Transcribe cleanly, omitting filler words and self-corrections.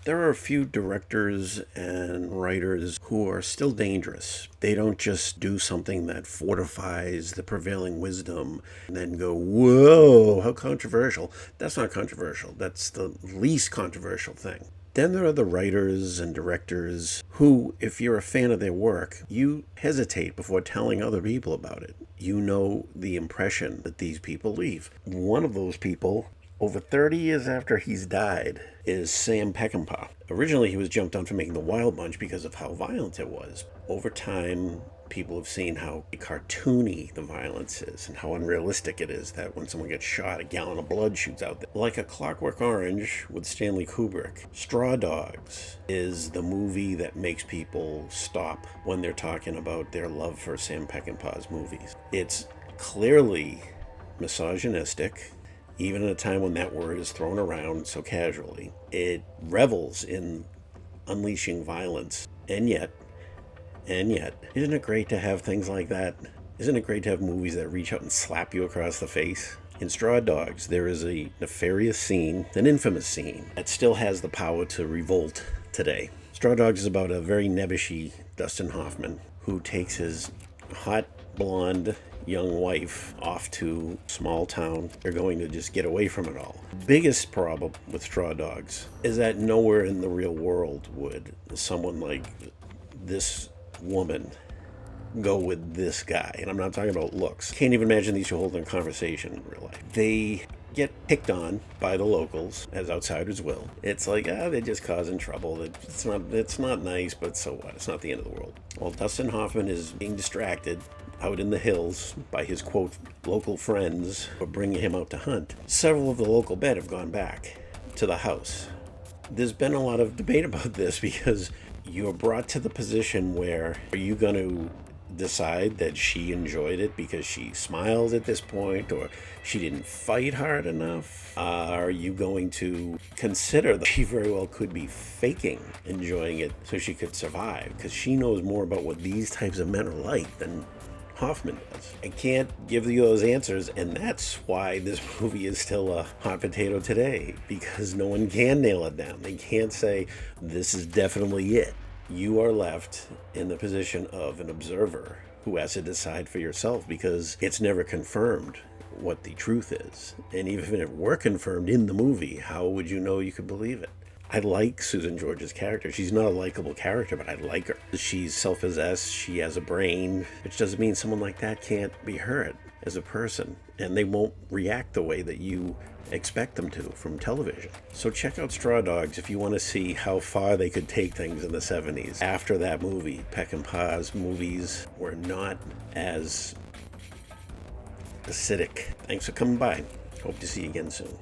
There are a few directors and writers who are still dangerous. They don't just do something that fortifies the prevailing wisdom and then go, whoa, how controversial. That's not controversial. That's the least controversial thing. Then there are the writers and directors who, if you're a fan of their work, you hesitate before telling other people about it. You know the impression that these people leave. One of those people, over 30 years after he's died, is Sam Peckinpah. Originally, he was jumped on for making The Wild Bunch because of how violent it was. Over time, people have seen how cartoony the violence is and how unrealistic it is that when someone gets shot, a gallon of blood shoots out there. Like A Clockwork Orange with Stanley Kubrick, Straw Dogs is the movie that makes people stop when they're talking about their love for Sam Peckinpah's movies. It's clearly misogynistic, even at a time when that word is thrown around so casually. It revels in unleashing violence. And yet, isn't it great to have things like that? Isn't it great to have movies that reach out and slap you across the face? In Straw Dogs, there is a nefarious scene, an infamous scene, that still has the power to revolt today. Straw Dogs is about a very nebbishy Dustin Hoffman who takes his hot, blonde, young wife off to a small town. They're going to just get away from it all. Biggest problem with Straw Dogs is that nowhere in the real world would someone like this woman go with this guy. And I'm not talking about looks. Can't even imagine these two holding a conversation in real life. They get picked on by the locals, as outsiders will. It's like, they're just causing trouble. It's not nice, but so what? It's not the end of the world. Well, Dustin Hoffman is being distracted out in the hills by his, quote, local friends for bringing him out to hunt. Several of the local men have gone back to the house. There's been a lot of debate about this because you're brought to the position where are you going to decide that she enjoyed it because she smiled at this point or she didn't fight hard enough? Are you going to consider that she very well could be faking enjoying it so she could survive because she knows more about what these types of men are like than Hoffman does? I can't give you those answers, and that's why this movie is still a hot potato today, because no one can nail it down. They can't say, this is definitely it. You are left in the position of an observer who has to decide for yourself, because it's never confirmed what the truth is. And even if it were confirmed in the movie, how would you know you could believe it? I like Susan George's character. She's not a likable character, but I like her. She's self-possessed, she has a brain, which doesn't mean someone like that can't be hurt as a person, and they won't react the way that you expect them to from television. So check out Straw Dogs if you want to see how far they could take things in the 70s. After that movie, Peckinpah's movies were not as acidic. Thanks for coming by. Hope to see you again soon.